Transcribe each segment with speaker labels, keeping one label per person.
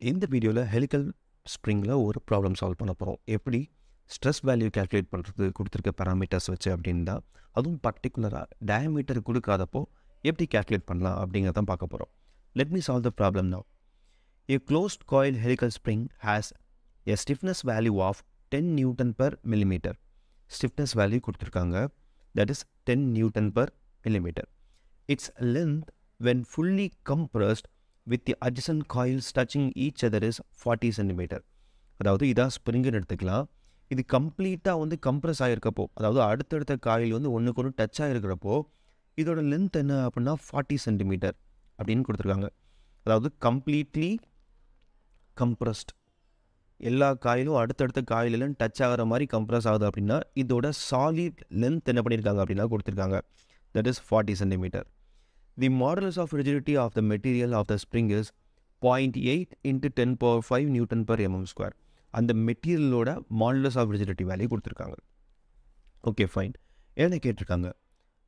Speaker 1: இந்த வீடியோவில் ஹெலிக்கல் ஸ்ப்ரிங்கில் ஒரு ப்ராப்ளம் சால்வ் பண்ண போகிறோம். எப்படி ஸ்ட்ரெஸ் வேல்யூ கேல்குலேட் பண்ணுறது கொடுத்துருக்க பேராமீட்டர்ஸ் வச்சு அப்படின்னு தான், அதுவும் பர்டிகுலராக டயமீட்டர் கொடுக்காதப்போ எப்படி கேல்குலேட் பண்ணலாம் அப்படிங்கிறதான் பார்க்க போகிறோம். Let me solve the problem now. A closed coil helical spring has a stiffness value of 10 Newton per millimeter. Stiffness value கொடுத்துருக்காங்க, that is 10 Newton per millimeter. Its length when fully compressed with the adjacent coils touching each other is 40 cm. அதாவது இதான் ஸ்ப்ரிங்குன்னு எடுத்துக்கலாம். இது கம்ப்ளீட்டாக வந்து compress ஆகிருக்கப்போ, அதாவது அடுத்தடுத்த coil வந்து ஒன்றுக்கு ஒன்று டச் ஆகிருக்கிறப்போ இதோட லென்த் என்ன அப்படின்னா 40 cm அப்படின்னு கொடுத்துருக்காங்க. அதாவது கம்ப்ளீட்லி கம்ப்ரஸ்ட், எல்லா காயிலும் அடுத்தடுத்த காயிலும் டச் ஆகிற மாதிரி கம்ப்ரஸ் ஆகுது அப்படின்னா இதோட சாலிட் லென்த் என்ன பண்ணியிருக்காங்க அப்படின்னா கொடுத்துருக்காங்க, that is 40 cm. The modulus of rigidity of the material of the spring is 0.8 × 10⁵ Newton per mm². அந்த மெட்டீரியலோட மாடுலஸ் ஆஃப் ரிஜிடிட்டி வேல்யூ கொடுத்துருக்காங்க. Okay fine. என்ன கேட்டிருக்காங்க,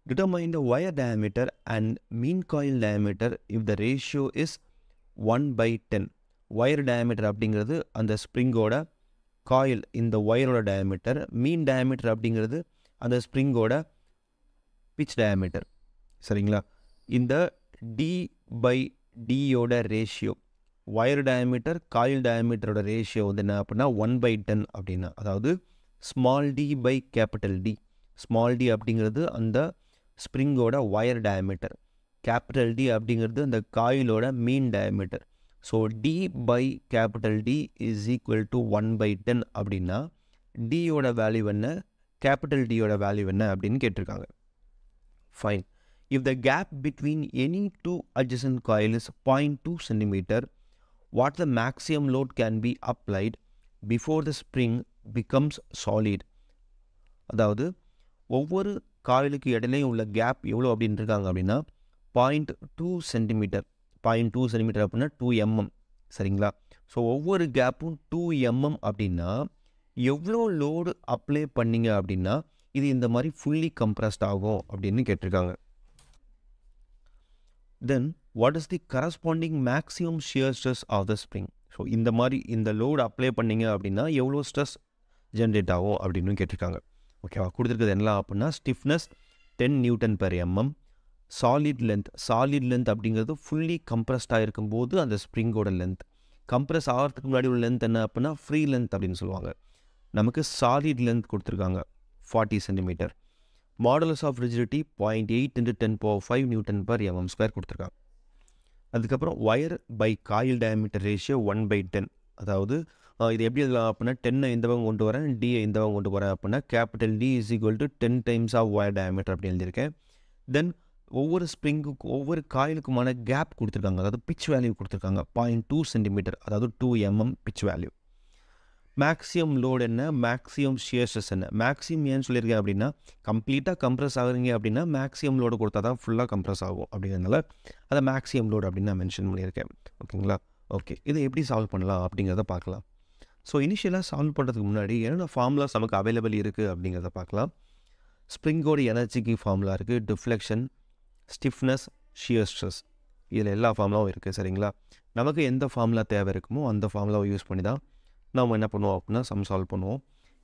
Speaker 1: determine the wire diameter and mean coil diameter if the ratio is 1/10. Wire diameter அப்படிங்கிறது அந்த ஸ்ப்ரிங்கோட coil, இந்த ஒயரோட diameter. மீன் diameter அப்படிங்கிறது அந்த ஸ்ப்ரிங்கோட பிச் டயாமீட்டர். சரிங்களா? இந்த D/Dயோட ரேஷியோ, ஒயர் டயாமீட்டர் காயில் டயாமீட்டரோட ரேஷியோ வந்து என்ன அப்படின்னா 1/10 அப்படின்னா, அதாவது ஸ்மால் d/D. ஸ்மால் டி அப்படிங்கிறது அந்த ஸ்ப்ரிங்கோட ஒயர் டயாமீட்டர், கேபிட்டல் டி அப்படிங்கிறது அந்த காயிலோட mean diameter. So D/D is equal to 1/10 அப்படின்னா டியோட வேல்யூ என்ன, கேபிட்டல் டியோட வேல்யூ என்ன அப்படின்னு கேட்டிருக்காங்க. Fine. If the gap between any two adjacent coil is 0.2 cm, what the maximum load can be applied before the spring becomes solid? அதாவது ஒவ்வொரு காயிலுக்கு இடையிலையும் உள்ள கேப் எவ்வளோ அப்படின்னு இருக்காங்க அப்படின்னா 0.2 cm. 0.2 cm அப்படின்னா 2 mm. சரிங்களா? ஸோ ஒவ்வொரு கேப்பும் 2 mm அப்படின்னா எவ்வளோ லோடு அப்ளை பண்ணிங்க அப்படின்னா இது இந்த மாதிரி ஃபுல்லி கம்ப்ரஸ்ட் ஆகும் அப்படின்னு கேட்டிருக்காங்க. Then what is the corresponding maximum shear stress of the spring? So இந்த மாதிரி இந்த லோடு அப்ளை பண்ணிங்க அப்படின்னா எவ்வளோ ஸ்ட்ரெஸ் ஜென்ரேட் ஆகும் அப்படின்னு கேட்டிருக்காங்க. ஓகேவா? கொடுத்துருக்குது என்ன அப்படின்னா stiffness 10 Newton per mm, solid length அப்படிங்கிறது ஃபுல்லி கம்ப்ரஸ்ட் ஆகிருக்கும் போது அந்த ஸ்ப்ரிங்கோட லென்த். கம்ப்ரஸ் ஆகிறதுக்கு முன்னாடி உள்ள லென்த் என்ன அப்படின்னா ஃப்ரீ லென்த் அப்படின்னு சொல்லுவாங்க. நமக்கு சாலிட் லென்த் கொடுத்துருக்காங்க 40 cm. Modulus of rigidity 0.8 × 10⁵ Newton per mm² கொடுத்துருக்காங்க. அதுக்கப்புறம் wire by coil diameter ratio 1/10. அதாவது இது எப்படி எழுதலாம் அப்படின்னா 10 இந்த பக்கம் கொண்டு வரேன், டியை இந்த பக்கம் கொண்டு வரேன் அப்படின்னா capital D is equal to 10 times of wire diameter அப்படின்னு எழுதியிருக்கேன். தென் ஒவ்வொரு ஸ்ப்ரிங்குக்கு ஒவ்வொரு காயிலுக்குமான கேப் கொடுத்துருக்காங்க, அதாவது பிச் வேல்யூ கொடுத்துருக்காங்க 0.2 cm, அதாவது 2 mm pitch value. Maximum load என்ன, மேக்ஸிமம் ஷியர் ஸ்ட்ரெஸ் என்ன? மேக்ஸிமம் ஏன்னு சொல்லியிருக்கேன் அப்படின்னா கம்ப்ளீட்டாக கம்ப்ரஸ் ஆகுறீங்க அப்படின்னா மேக்ஸிமம் லோடு கொடுத்தா தான் ஃபுல்லாக கம்ப்ரஸ் ஆகும். அப்படிங்கிறதுனால அதை மேக்ஸிமம் லோடு அப்படின்னு நான் மென்ஷன் பண்ணியிருக்கேன். ஓகேங்களா? ஓகே, இதை எப்படி சால்வ் பண்ணலாம் அப்படிங்கிறத பார்க்கலாம். ஸோ இனிஷியலாக சால்வ் பண்ணுறதுக்கு முன்னாடி என்னென்ன ஃபார்முலாஸ் நமக்கு அவைலபிள் இருக்குது அப்படிங்கிறத பார்க்கலாம். ஸ்ப்ரிங்கோட எனர்ஜிக்கு ஃபார்முலா இருக்குது, டிஃப்ளெக்ஷன், ஸ்டிஃப்னஸ், ஷியர் ஸ்ட்ரெஸ், இதில் எல்லா ஃபார்முலாவும் இருக்குது. சரிங்களா? நமக்கு எந்த ஃபார்முலா தேவை இருக்குமோ அந்த ஃபார்முலாவை யூஸ் பண்ணி தான் நம்ம என்ன பண்ணுவோம் அப்படின்னா சம் சால்வ் பண்ணுவோம்.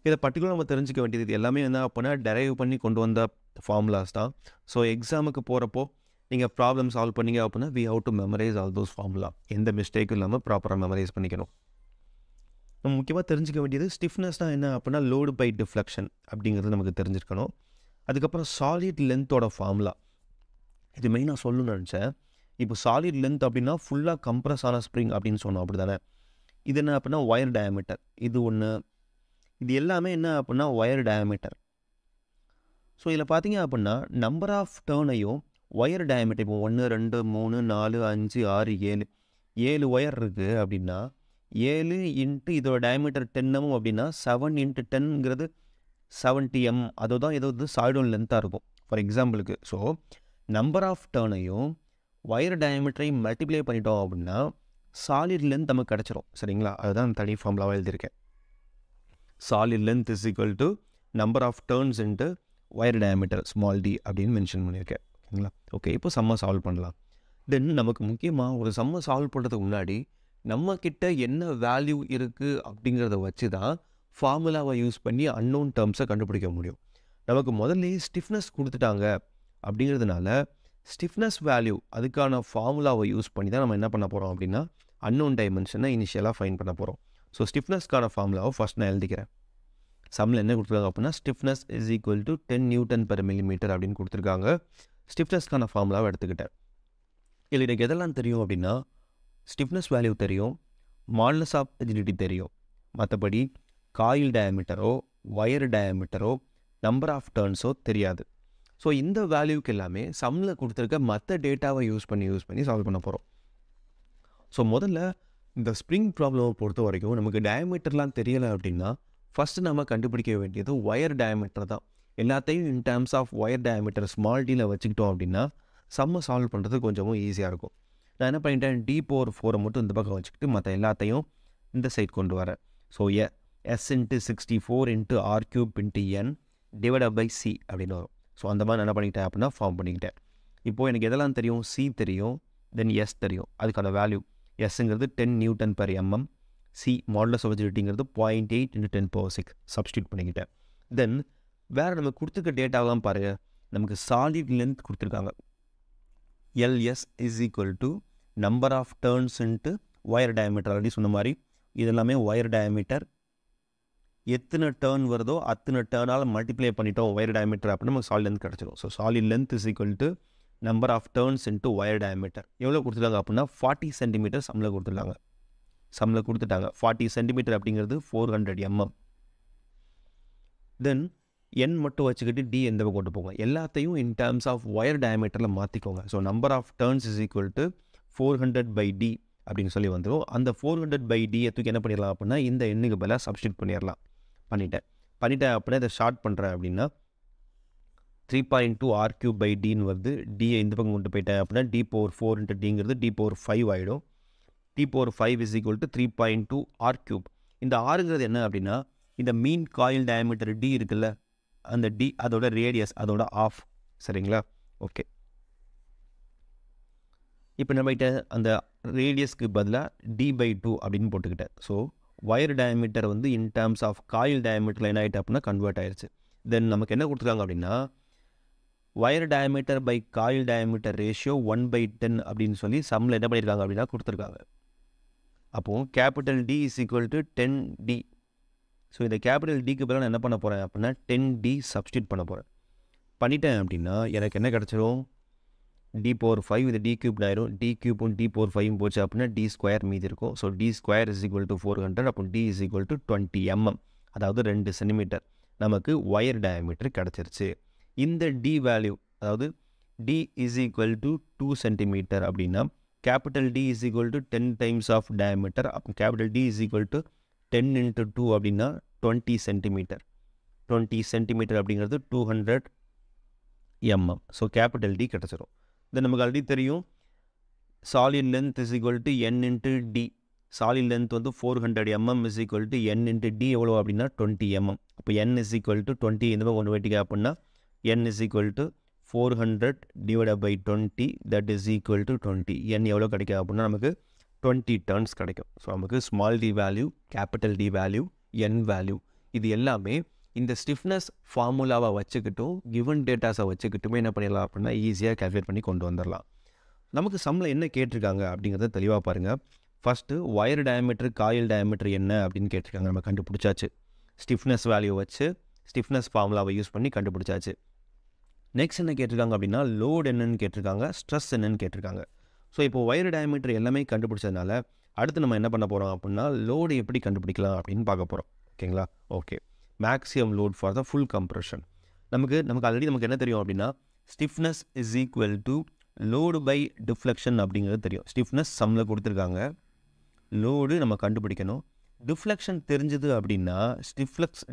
Speaker 1: இதை பர்டிகுலர் நம்ம தெரிஞ்சிக்க வேண்டியது, இது எல்லாமே என்ன அப்படின்னா டெரைவ் பண்ணி கொண்டு வந்த ஃபார்முலாஸ் தான். ஸோ எக்ஸாமுக்கு போகிறப்போ நீங்கள் ப்ராப்ளம் சால்வ் பண்ணிங்க அப்படின்னா we have to memorise all those formula. எந்த மிஸ்டேக்கும் இல்லாமல் ப்ராப்பராக மெமரைஸ் பண்ணிக்கணும். நம்ம முக்கியமாக தெரிஞ்சிக்க வேண்டியது ஸ்டிஃப்னஸ்னால் என்ன அப்படின்னா லோடு பை டிஃப்ளெக்ஷன் அப்படிங்கிறது நமக்கு தெரிஞ்சிருக்கணும். அதுக்கப்புறம் சாலிட் லென்த்தோட ஃபார்முலா, இது மெயினாக சொல்லணும்னு நினச்சேன். இப்போ சாலிட் லென்த் அப்படின்னா ஃபுல்லாக கம்ப்ரஸ் ஆன ஸ்ப்ரிங் அப்படின்னு சொன்னோம், அப்படி தானே? இது என்ன அப்படின்னா ஒயர் டயாமீட்டர், இது ஒன்று. இது எல்லாமே என்ன அப்படின்னா ஒயர் டயாமீட்டர். ஸோ இதில் பார்த்தீங்க அப்படின்னா நம்பர் ஆஃப் டேர்னையும் ஒயர் டயாமீட்டர், இப்போ 1 2 3 4 5 6 7 ஒயர் இருக்குது அப்படின்னா 7 × இதோட டயாமீட்டர் 10 mm அப்படின்னா 7 × 10ங்கிறது 70 mm. அதுதான் ஏதோ சாய்டோன் லென்த்தாக இருக்கும் ஃபார் எக்ஸாம்பிளுக்கு. ஸோ நம்பர் ஆஃப் டேர்னையும் ஒயர் டயாமீட்டரையும் மல்டிப்ளை பண்ணிட்டோம் அப்படின்னா சாலிட் லென்த் நமக்கு கிடச்சிரும். சரிங்களா? அதுதான் தனி ஃபார்முலாவாக எழுதியிருக்கேன். Solid length is equal to number of turns into wire diameter small D அப்படின்னு மென்ஷன் பண்ணியிருக்கேன். ஓகேங்களா? ஓகே, இப்போ சம்மை சால்வ் பண்ணலாம். தென் நமக்கு முக்கியமாக ஒரு சம்மை சால்வ் பண்ணுறதுக்கு முன்னாடி நம்மக்கிட்ட என்ன வேல்யூ இருக்குது அப்படிங்கிறத வச்சு தான் ஃபார்முலாவை யூஸ் பண்ணி அன்னோன் டேர்ம்ஸை கண்டுபிடிக்க முடியும். நமக்கு முதல்லையே ஸ்டிஃப்னஸ் கொடுத்துட்டாங்க அப்படிங்கிறதுனால ஸ்டிஃப்னஸ் வேல்யூ அதுக்கான ஃபார்முலாவை யூஸ் பண்ணி தான் நம்ம என்ன பண்ண போகிறோம் அப்படின்னா அன்னோன் டைமென்ஷனை இனிஷியலாக ஃபைண்ட் பண்ண போகிறோம். ஸோ ஸ்டிஃப்னஸ்க்கான ஃபார்முலாவை ஃபஸ்ட் நான் எழுதிக்கிறேன். சம்மில் என்ன கொடுத்துருக்காங்க அப்படின்னா stiffness is equal to 10 Newton/mm அப்படின்னு கொடுத்துருக்காங்க. ஸ்டிஃப்னஸ்க்கான ஃபார்முலாவை எடுத்துக்கிட்டேன். இதில் எனக்கு எதெல்லாம் தெரியும் அப்படின்னா ஸ்டிஃப்னஸ் வேல்யூ தெரியும், மாடுலஸ் ஆஃப் ரிஜிடிட்டி தெரியும். மற்றபடி காயில் டயாமீட்டரோ ஒயர் டயாமீட்டரோ நம்பர் ஆஃப் டர்ன்ஸோ தெரியாது. ஸோ இந்த வேல்யூக்கு எல்லாமே சம்மில் கொடுத்துருக்க மற்ற டேட்டாவை யூஸ் பண்ணி சால்வ் பண்ண போகிறோம். ஸோ முதல்ல இந்த ஸ்ப்ரிங் ப்ராப்ளமை பொறுத்த வரைக்கும் நமக்கு டயாமீட்டர்லாம் தெரியலை அப்படின்னா ஃபஸ்ட்டு நம்ம கண்டுபிடிக்க வேண்டியது ஒயர் டயாமீட்டர் தான். எல்லாத்தையும் in terms of wire diameter small டியில் வச்சுக்கிட்டோம் அப்படின்னா சம்மை சால்வ் பண்ணுறது கொஞ்சமும் ஈஸியாக இருக்கும். நான் என்ன பண்ணிட்டேன், D⁴ மட்டும் இந்த பக்கம் வச்சுக்கிட்டு மற்ற எல்லாத்தையும் இந்த சைட் கொண்டு வரேன். ஸோ S/64 × R³ × N/C அப்படின்னு வரும். ஸோ அந்த மாதிரி என்ன பண்ணிக்கிட்டேன் அப்படின்னா ஃபார்ம் பண்ணிக்கிட்டேன். இப்போது எனக்கு எதெல்லாம் தெரியும், C தெரியும், தென் S தெரியும். அதுக்கான வேல்யூ Sங்கிறது 10 Newton/mm, C மாடுலஸ் ஆஃப் ரிஜிடிட்டிங்கிறது 0.8 × 10⁶ சப்ஸ்டியூட் பண்ணிக்கிட்டேன். தென் வேறு நமக்கு கொடுத்துருக்க டேட்டாவெலாம் பாருங்கள், நமக்கு சாலிட் லென்த் கொடுத்துருக்காங்க. LS is equal to number of turns into wire diameter. Already சொன்ன மாதிரி இதெல்லாமே ஒயர் டயாமீட்டர். எத்தனை டேர்ன் வருதோ அத்தனை டேர்னால் மல்டிப்ளை பண்ணிட்டோம் ஒயர் டயாமீட்டர் அப்படின்னா நமக்கு சாலிட் லென்த் கிடச்சிடும். So solid length is equal to number of turns into wire diameter. எவ்வளோ கொடுத்துருக்காங்க அப்படின்னா 40 cm சம்மில் கொடுத்துருக்காங்க. 40 cm அப்படிங்கிறது 400 mm. தென் N மட்டும் வச்சுக்கிட்டு D எந்த பக்கம் கொண்டு போங்க, எல்லாத்தையும் இன் டேர்ம்ஸ் ஆஃப் ஒயர் டயாமீட்டரில் மாற்றிக்கோங்க. So number of turns is equal to 400/D அப்படின்னு சொல்லி வந்துடும். அந்த 400/D தூக்கி என்ன பண்ணிடலாம் அப்படின்னா இந்த எண்ணுக்கு பதிலாக சப்ஸ்டியூட் பண்ணிடலாம். பண்ணிட்டேன் அப்படின்னா இதை ஷார்ட் பண்ணுறேன் அப்படின்னா 3.2 R³ வருது. டியை இந்த பக்கம் கொண்டு போயிட்டேன் அப்படின்னா D⁴ × Dங்கிறது D⁴ ஆகிடும். D⁴ is equal to 3.2 R³. இந்த ஆறுங்கிறது என்ன அப்படின்னா இந்த மீன் காயில் டயாமீட்டர் D இருக்குல்ல, அந்த D அதோட ரேடியஸ், அதோட ஆஃப். சரிங்களா? ஓகே. இப்போ நம்மகிட்ட அந்த ரேடியஸ்க்கு பதிலாக D/2 அப்படின்னு போட்டுக்கிட்டேன். ஸோ ஒயர் டயாமீட்டர் வந்து இன் டேர்ம்ஸ் ஆஃப் காயில் டயாமீட்டரில் என்ன ஆகிட்டு அப்படின்னா கன்வெர்ட் ஆயிடுச்சு. தென் நமக்கு என்ன கொடுத்துருக்காங்க அப்படின்னா wire diameter by coil diameter ratio 1/10 அப்படின்னு சொல்லி சம்மில் என்ன பண்ணியிருக்காங்க அப்படின்னா கொடுத்துருக்காங்க. அப்போது capital D is equal to 10D. So இந்த கேபிட்டல் Dக்கு பதிலாக நான் என்ன பண்ண போகிறேன் அப்படின்னா 10D சப்ஸ்டியூட் பண்ண போகிறேன். பண்ணிட்டேன் அப்படின்னா எனக்கு என்ன கிடச்சிரும், D⁴ இது D³ ஆயிரும். D³ D⁴ போச்சு அப்படின்னா D² மீதி இருக்கும். So D² is equal to 400. அப்போ D is equal to 20 mm, அதாவது 2 cm நமக்கு ஒயர் டயாமீட்டர் கிடச்சிருச்சு. இந்த D வேல்யூ, அதாவது D is equal to 2 cm அப்படின்னா capital D is equal to 10 times of diameter. அப்போ capital D is equal to 10 × 2 அப்படின்னா 20 cm. 20 cm அப்படிங்கிறது 200 mm. ஸோ கேபிட்டல் D கிடச்சிரும். தென் நமக்கு ஆல்ரெடி தெரியும் solid length is equal to N × D. Solid length வந்து 400 mm is equal to N × D எவ்வளோ அப்படின்னா 20 mm. அப்போ N இஸ் ஈக்குவல் டு 20 இந்த மாதிரி ஒன்று வெட்டிக்க அப்படின்னா N is equal to 400/20 that is equal to 20. N எவ்வளோ கிடைக்கும் அப்படின்னா நமக்கு 20 டர்ன்ஸ் கிடைக்கும். ஸோ நமக்கு small d value, capital D value, N value இது எல்லாமே இந்த ஸ்டிஃப்னஸ் ஃபார்முலாவை வச்சுக்கிட்டும் கிவன் டேட்டாஸை வச்சுக்கிட்டுமே என்ன பண்ணிடலாம் அப்படின்னா ஈஸியாக கேல்குலேட் பண்ணி கொண்டு வந்துடலாம். நமக்கு சம்மில் என்ன கேட்டிருக்காங்க அப்படிங்கிறத தெளிவாக பாருங்கள். First wire diameter coil diameter என்ன அப்படின்னு கேட்டிருக்காங்க. நம்ம கண்டுபிடிச்சாச்சு. ஸ்டிஃப்னஸ் வேல்யூ வச்சு ஸ்டிஃப்னஸ் ஃபார்முலாவை யூஸ் பண்ணி கண்டுபிடிச்சாச்சு. நெக்ஸ்ட் என்ன கேட்டிருக்காங்க அப்படின்னா லோடு என்னன்னு கேட்டிருக்காங்க, ஸ்ட்ரெஸ் என்னன்னு கேட்டிருக்காங்க. ஸோ இப்போ ஒயர் டயாமீட்டர் எல்லாமே கண்டுபிடிச்சதுனால அடுத்து நம்ம என்ன பண்ண போகிறோம் அப்படின்னா லோடு எப்படி கண்டுபிடிக்கலாம் அப்படின்னு பார்க்க போகிறோம். ஓகேங்களா? Okay. Maximum load for the full compression. நமக்கு ஆல்ரெடி நமக்கு என்ன தெரியும் அப்படின்னா stiffness is equal to load by deflection அப்படிங்கிறது தெரியும். ஸ்டிஃப்னஸ் சம்மில் கொடுத்துருக்காங்க, லோடு நம்ம கண்டுபிடிக்கணும். டிஃப்ளெக்ஷன் தெரிஞ்சது அப்படின்னா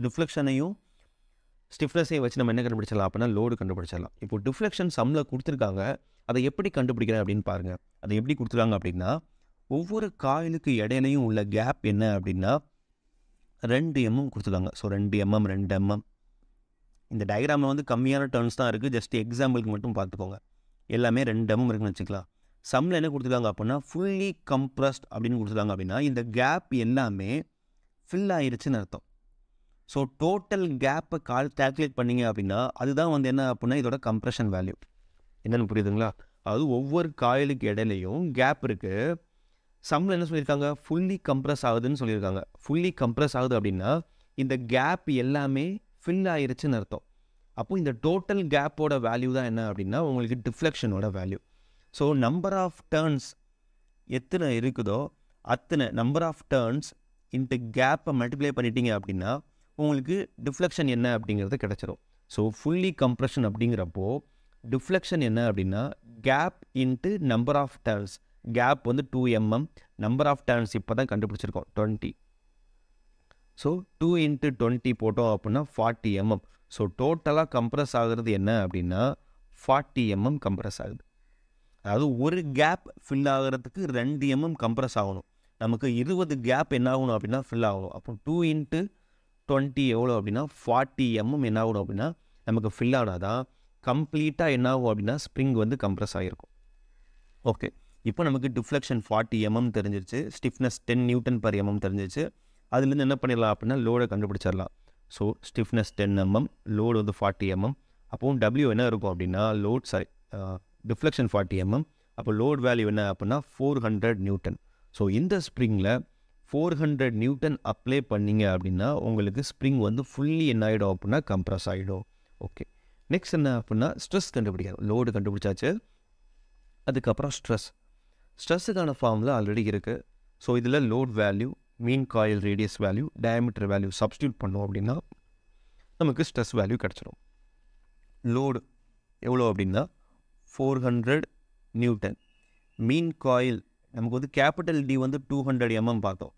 Speaker 1: டிஃப்ளெக்ஷனையும் ஸ்டிஃப்னஸையும் வச்சு நம்ம என்ன கண்டுபிடிச்சிடலாம் அப்படின்னா லோடு கண்டுபிடிச்சிடலாம். இப்போ டிஃப்ளெக்ஷன் சம்மில் கொடுத்துருக்காங்க, அதை எப்படி கண்டுபிடிக்கிறேன் அப்படின்னு பாருங்கள். அதை எப்படி கொடுத்துருக்காங்க அப்படின்னா ஒவ்வொரு காயிலுக்கு இடையிலையும் உள்ள கேப் என்ன அப்படின்னா 2 mm கொடுத்துருக்காங்க. So 2 mm 2 mm. இந்த டயக்ராமில் வந்து கம்மியான டர்ன்ஸ் தான் இருக்குது. ஜஸ்ட் எக்ஸாம்பிளுக்கு மட்டும் பார்த்துக்கோங்க. எல்லாமே 2 mm இருக்குன்னு வச்சுக்கலாம். சம்மில் என்ன கொடுத்துருக்காங்க அப்படின்னா ஃபுல்லி கம்ப்ரஸ்ட் அப்படின்னு கொடுத்துருக்காங்க அப்படின்னா இந்த கேப் எல்லாமே ஃபில் ஆயிருச்சுன்னு அர்த்தம். ஸோ டோட்டல் கேப்பை கால்குலேட் பண்ணிங்க அப்படின்னா அதுதான் வந்து என்ன அப்படின்னா இதோட கம்ப்ரெஷன் வேல்யூ. என்னென்னு புரியுதுங்களா? அதாவது ஒவ்வொரு காயிலுக்கு இடையிலையும் கேப் இருக்குது. சம்மில் என்ன சொல்லியிருக்காங்க? ஃபுல்லி கம்ப்ரஸ் ஆகுதுன்னு சொல்லியிருக்காங்க. ஃபுல்லி கம்ப்ரஸ் ஆகுது அப்படின்னா இந்த கேப் எல்லாமே ஃபில் ஆயிருச்சுன்னு அர்த்தம். அப்போது இந்த டோட்டல் கேப்போட வேல்யூ தான் என்ன அப்படின்னா உங்களுக்கு டிஃப்ளெக்ஷனோட value. So number of turns எத்தனை இருக்குதோ அத்தனை நம்பர் ஆஃப் டர்ன்ஸ் இந்த கேப்பை மல்டிப்ளை பண்ணிட்டீங்க அப்படின்னா உங்களுக்கு டிஃப்ளெக்ஷன் என்ன அப்படிங்கிறது கிடச்சிரும். ஸோ ஃபுல்லி கம்ப்ரெஷன் அப்படிங்கிறப்போ டிஃப்ளெக்ஷன் என்ன அப்படின்னா gap into number of turns. Gap வந்து 2 mm, நம்பர் ஆஃப் டர்ன்ஸ் இப்போ தான் கண்டுபிடிச்சிருக்கோம் 20. ஸோ 2 × 20 போட்டோம் அப்படின்னா 40 mm. ஸோ டோட்டலாக கம்ப்ரஸ் ஆகுறது என்ன அப்படின்னா 40 mm கம்ப்ரஸ் ஆகுது. அதாவது ஒரு கேப் ஃபில் ஆகிறதுக்கு 2 mm கம்ப்ரஸ் ஆகணும். நமக்கு 20 கேப் என்ன ஆகணும் அப்படின்னா ஃபில் ஆகணும். அப்போ 2 × 20 எவ்வளோ அப்படின்னா 40 mm என்ன ஆகணும் அப்படின்னா நமக்கு ஃபில் ஆனால் தான் கம்ப்ளீட்டாக என்ன ஆகும் அப்படின்னா ஸ்ப்ரிங் வந்து கம்ப்ரஸ் ஆகிருக்கும். ஓகே, இப்போ நமக்கு டிஃப்ளெக்ஷன் 40 mm தெரிஞ்சிருச்சு, ஸ்டிஃப்னஸ் 10 Nm/mm தெரிஞ்சிருச்சு. அதுலேருந்து என்ன பண்ணிடலாம் அப்படின்னா லோடை கண்டுபிடிச்சிடலாம். ஸோ ஸ்டிஃப்னஸ் 10 mm, லோடு வந்து 40 mm. அப்போது W என்ன இருக்கும் அப்படின்னா டிஃப்ளெக்ஷன் 40 mm, அப்போ லோட் வேல்யூ என்ன அப்படின்னா 400 N. ஸோ இந்த ஸ்ப்ரிங்கில் 400 N அப்ளை பண்ணிங்க அப்படின்னா உங்களுக்கு ஸ்ப்ரிங் வந்து ஃபுல்லி என்ன ஆகிடும் அப்படின்னா கம்ப்ரஸ் ஆகிடும். ஓகே, நெக்ஸ்ட் என்ன அப்படின்னா ஸ்ட்ரெஸ் கண்டுபிடிக்கணும். லோடு கண்டுபிடிச்சாச்சு, அதுக்கப்புறம் ஸ்ட்ரெஸ்ஸுக்கான ஃபார்முலா ஆல்ரெடி இருக்குது. ஸோ இதில் load value, mean coil radius value, diameter value substitute பண்ணோம் அப்படின்னா நமக்கு ஸ்ட்ரெஸ் வேல்யூ கிடச்சிடும். லோடு எவ்வளோ அப்படின்னா 400 N. மீன் காயில் நமக்கு வந்து கேபிட்டல் டி வந்து 200 mm பார்த்தோம்.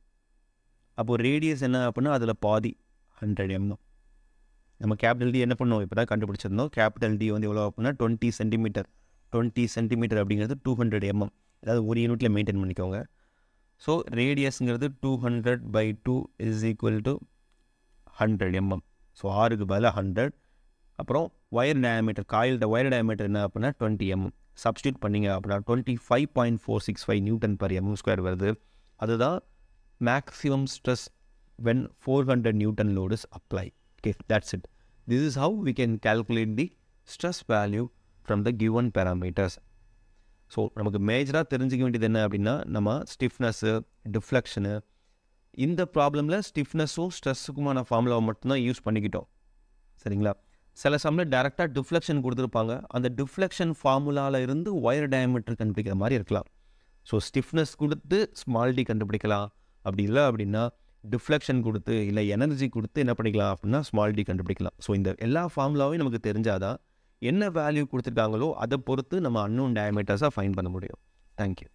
Speaker 1: அப்போது ரேடியஸ் என்ன அப்படின்னா அதில் பாதி 100 mm. நம்ம கேபிட்டல் டி என்ன பண்ணோம் இப்போ தான் கண்டுபிடிச்சிருந்தோம். கேபிட்டல் டி வந்து எவ்வளோ அப்படின்னா 20 cm அப்படிங்கிறது 200 mm. அதாவது ஒரு யூனிட்டில் மெயின்டைன் பண்ணிக்கோங்க. So ரேடியஸுங்கிறது 200/2 = 100 mm. ஸோ ஆறுக்கு பதிலாக 100. அப்புறம் ஒயர் டயாமீட்டர், காயில்ட ஒயர் டயாமீட்டர் என்ன அப்படின்னா 20 mm. சப்ஸ்டியூட் பண்ணிங்க அப்படின்னா 25.465 N/mm² வருது. அதுதான் maximum stress when 400 N load is applied. Okay, that's it. This is how we can calculate the stress value from the given parameters. So நமக்கு மேஜராக தெரிஞ்சிக்க வேண்டியது என்ன அப்படின்னா நம்ம ஸ்டிஃப்னஸ்ஸு, டிஃப்ளெக்ஷனு, இந்த ப்ராப்ளமில் ஸ்டிஃப்னஸும் ஸ்ட்ரெஸ்ஸுக்குமான ஃபார்முலாவை மட்டும்தான் யூஸ் பண்ணிக்கிட்டோம். சரிங்களா? சில சமயம் டேரெக்டாக டிஃப்ளெக்ஷன் கொடுத்துருப்பாங்க. அந்த டிஃப்ளெக்ஷன் ஃபார்முலாவில் இருந்து ஒயர் டயாமீட்டர் கண்டுபிடிக்கிற மாதிரி இருக்கலாம். ஸோ ஸ்டிஃப்னஸ் கொடுத்து ஸ்மால் டி கண்டுபிடிக்கலாம். அப்படி இல்லை அப்படின்னா டிஃப்ளெக்ஷன் கொடுத்து இல்லை எனர்ஜி கொடுத்து என்ன பண்ணிக்கலாம் அப்படின்னா ஸ்மால் டி கண்டுபிடிக்கலாம். ஸோ இந்த எல்லா ஃபார்முலாவையும் நமக்கு தெரிஞ்சாதான் என்ன வேல்யூ கொடுத்துருக்காங்களோ அதை பொறுத்து நம்ம அன்னோன் டயாமீட்டர்ஸாக ஃபைண்ட் பண்ண முடியும். தேங்க்யூ.